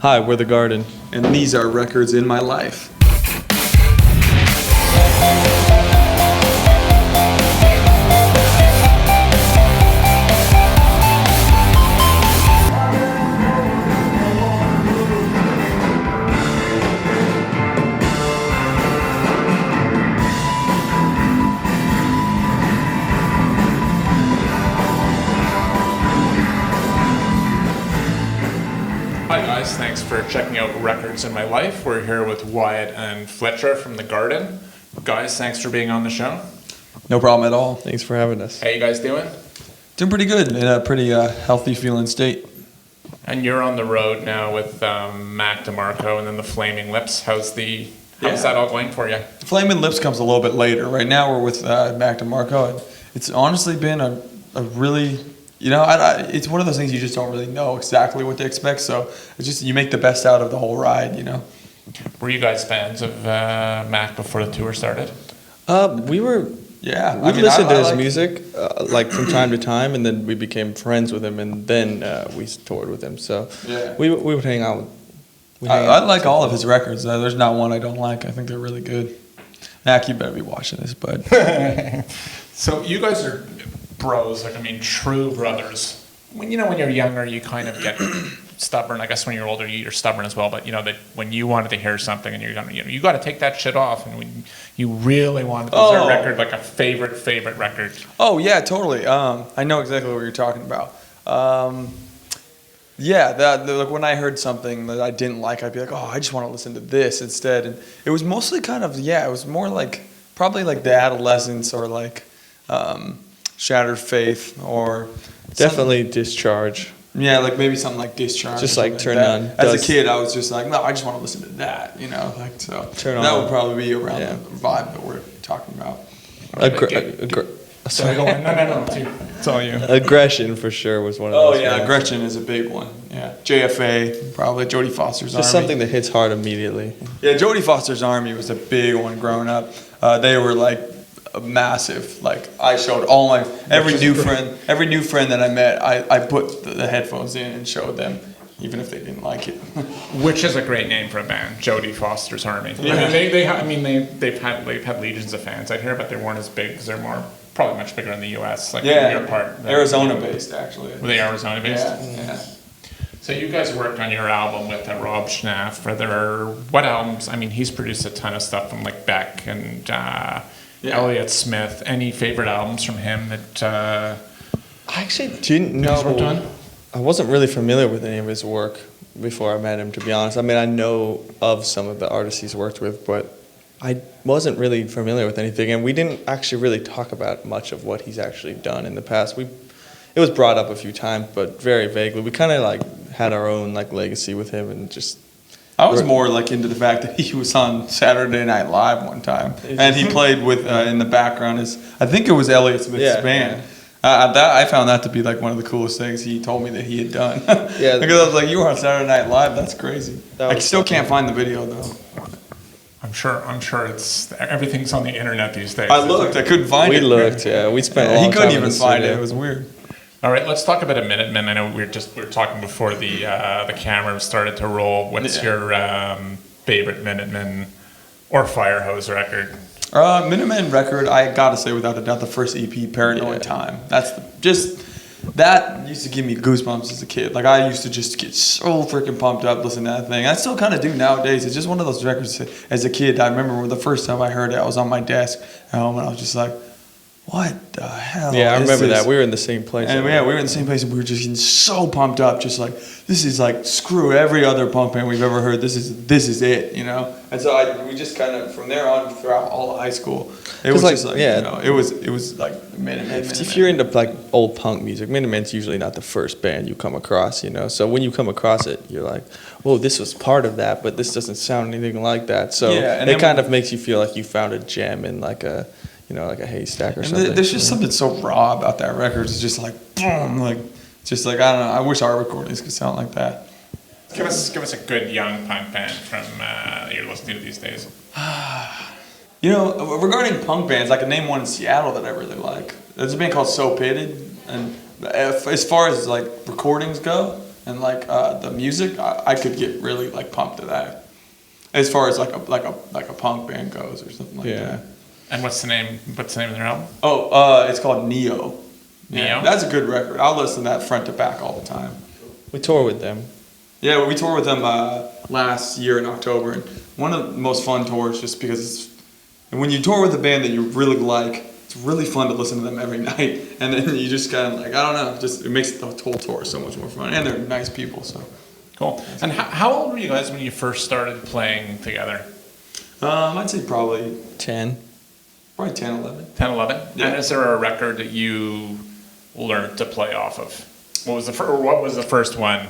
Hi, we're The Garden. And these are records in my life. Hi guys, thanks for checking out Records in My Life. We're here with Wyatt and Fletcher from The Garden. Guys, thanks for being on the show. No problem at all. Thanks for having us. How you guys doing? Doing pretty good, in a pretty healthy feeling state. And you're on the road now with Mac DeMarco and then the Flaming Lips. How's that all going for you? Flaming Lips comes a little bit later. Right now we're with Mac DeMarco. And it's honestly been a really, it's one of those things you just don't really know exactly what to expect. So it's just, you make the best out of the whole ride, Were you guys fans of Mac before the tour started? We were. Yeah, We listened to his music like from time to time, and then we became friends with him, and then we toured with him. So Yeah. we would hang out. I like all of his records. There's not one I don't like. I think they're really good. Mac, you better be watching this, bud. So you guys are bros, true brothers. When you're younger, you kind of get stubborn. I guess when you're older, you're stubborn as well. But that when you wanted to hear something and you're gonna, you got to take that shit off. And when you really wanted, is there a record like a favorite record? Oh yeah, totally. I know exactly what you're talking about. Like when I heard something that I didn't like, I'd be like, I just want to listen to this instead. And it was mostly kind of, it was more like probably like the Adolescence or like Shattered Faith or Definitely Discharge. Yeah, like maybe something like Discharge. Just like Turn that. On. As a kid, I was just like, no, I just want to listen to that, so. Turn On. That would probably be around the vibe that we're talking about. Sorry, go on. No, it's all you. Aggression for sure was one of those. Oh yeah, Aggression is a big one. Yeah, JFA, probably Jodie Foster's Army. Just something that hits hard immediately. Yeah, Jodie Foster's Army was a big one growing up. They were like massive. Like I showed all my every new friend that I met, I put the headphones in and showed them, even if they didn't like it. Which is a great name for a band, Jodie Foster's Army. Yeah. They've had legions of fans. I hear, but they weren't as big because they're probably much bigger in the U.S. Like your part, Arizona based actually. Were they Arizona based? Yeah. So you guys worked on your album with Rob Schnaff. What albums? He's produced a ton of stuff from like Beck and Elliott Smith. Any favorite albums from him that? I actually didn't know. Worked on? I wasn't really familiar with any of his work before I met him, to be honest. I know of some of the artists he's worked with, but I wasn't really familiar with anything, and we didn't actually really talk about much of what he's actually done in the past. It was brought up a few times, but very vaguely. We kind of like had our own like legacy with him, and just. I was more like into the fact that he was on Saturday Night Live one time, and he played with in the background I think it was Elliott Smith's band. I found that to be like one of the coolest things he told me that he had done. Because I was like, you were on Saturday Night Live, that's crazy. I still can't find the video though. I'm sure it's everything's on the internet these days. I looked, I couldn't find it. We looked, we spent a long time. He couldn't even find it. It was weird. All right, let's talk about a Minutemen. I know we were talking before the camera started to roll. What's your favorite Minutemen or Firehose record? Minutemen record, I gotta say without a doubt, the first EP, Paranoid Time. That's that used to give me goosebumps as a kid. Like I used to just get so freaking pumped up listening to that thing. I still kind of do nowadays. It's just one of those records. As a kid, I remember the first time I heard it, I was on my desk at home and I was just like, what the hell? Yeah, I remember that. We were in the same place. And we were in the same place, and we were just getting so pumped up, just like this is like screw every other punk band we've ever heard. This is it, And so we just kind of from there on throughout all of high school, it was like, just like it was like Minutemen. If you're into like old punk music, Minutemen's usually not the first band you come across, So when you come across it, you're like, whoa, this was part of that, but this doesn't sound anything like that. So it kind of makes you feel like you found a gem in like a. Like a haystack or something. There's just something so raw about that record. It's just like boom, I don't know. I wish our recordings could sound like that. Give us a good young punk band from you're listening to these days. Regarding punk bands, I can name one in Seattle that I really like. There's a band called So Pitted, and as far as like recordings go, and like the music, I could get really like pumped to that. As far as like a punk band goes or something like that. And what's the name of their album? Oh, it's called Neo. Neo? Yeah, that's a good record. I'll listen to that front to back all the time. We tour with them. Yeah, we toured with them last year in October, and one of the most fun tours just because and when you tour with a band that you really like, it's really fun to listen to them every night, and then you just kind of like, I don't know, just it makes the whole tour so much more fun, and they're nice people, so. Cool. And how old were you guys when you first started playing together? I'd say probably 10. Probably 10, 11. 10, 11? Yeah. And is there a record that you learned to play off of? What was the first one?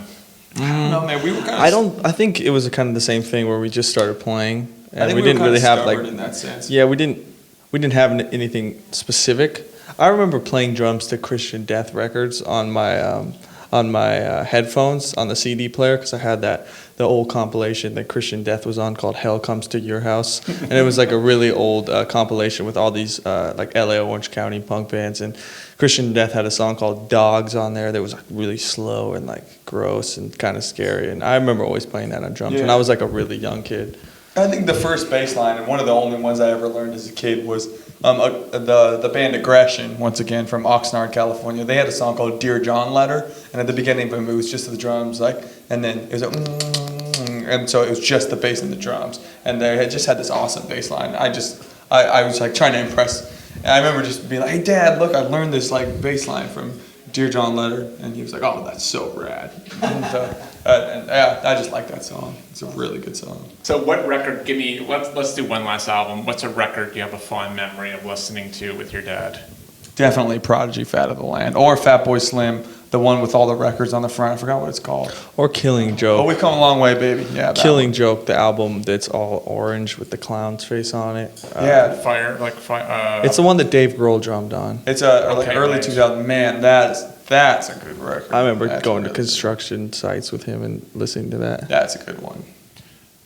No, man, we were kind of. I think it was kind of the same thing where we just started playing, and I think we didn't really have like. in that sense. Yeah, we didn't have anything specific. I remember playing drums to Christian Death records on my headphones on the CD player because I had the old compilation that Christian Death was on called Hell Comes to Your House, and it was like a really old compilation with all these like LA Orange County punk bands, and Christian Death had a song called Dogs on there that was like really slow and like gross and kind of scary, and I remember always playing that on drums when I was like a really young kid. I think the first bass line, and one of the only ones I ever learned as a kid, was the band Aggression, once again from Oxnard, California. They had a song called Dear John Letter, and at the beginning of it was just the drums, like, and then it was and so it was just the bass and the drums, and they had just had this awesome bass line. I was like trying to impress, and I remember just being like, hey Dad, look, I learned this like bass line from Dear John Letter, and he was like, oh, that's so rad. And yeah, I just like that song. It's a really good song. So what record, let's do one last album. What's a record you have a fond memory of listening to with your dad? Definitely Prodigy, Fat of the Land, or Fatboy Slim, the one with all the records on the front. I forgot what it's called. Or Killing Joke. Oh, we've come a long way, baby. Yeah, Killing Joke, the album that's all orange with the clown's face on it. Yeah. Fire. It's the one that Dave Grohl drummed on. It's like early 2000. Man, that's a good record. I remember That's going to really construction sites with him and listening to that. That's a good one.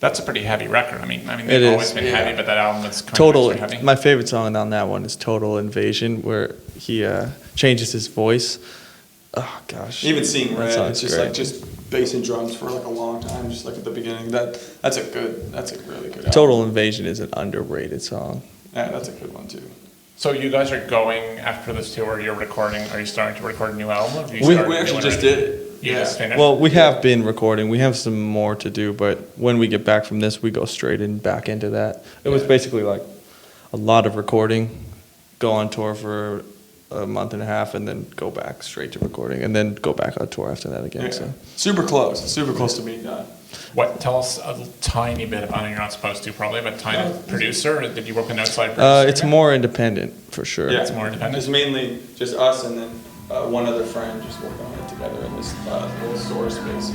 That's a pretty heavy record. I mean, It they've is, always been heavy, but that album is kind Total. of extra heavy. My favorite song on that one is Total Invasion, where he changes his voice. Oh gosh. Even Seeing That Red, song's it's just great. like just bass and drums for like a long time, just like at the beginning. That's a really good album. Total Invasion is an underrated song. Yeah, that's a good one too. So you guys are going after this tour. You're recording. Are you starting to record a new album? Or have you We started actually doing just it? did it. You just finished. Well, we have been recording. We have some more to do, but when we get back from this, we go straight back into that. It was basically like a lot of recording, go on tour for a month and a half, and then go back straight to recording, and then go back on tour after that again. Yeah. So Super close to being done. Tell us a tiny bit about. You're not supposed to probably, but tiny producer. Or did you work with an outside producer? it's more independent for sure. Yeah, It's more independent? It's mainly just us and then one other friend just working on it together in this little store space.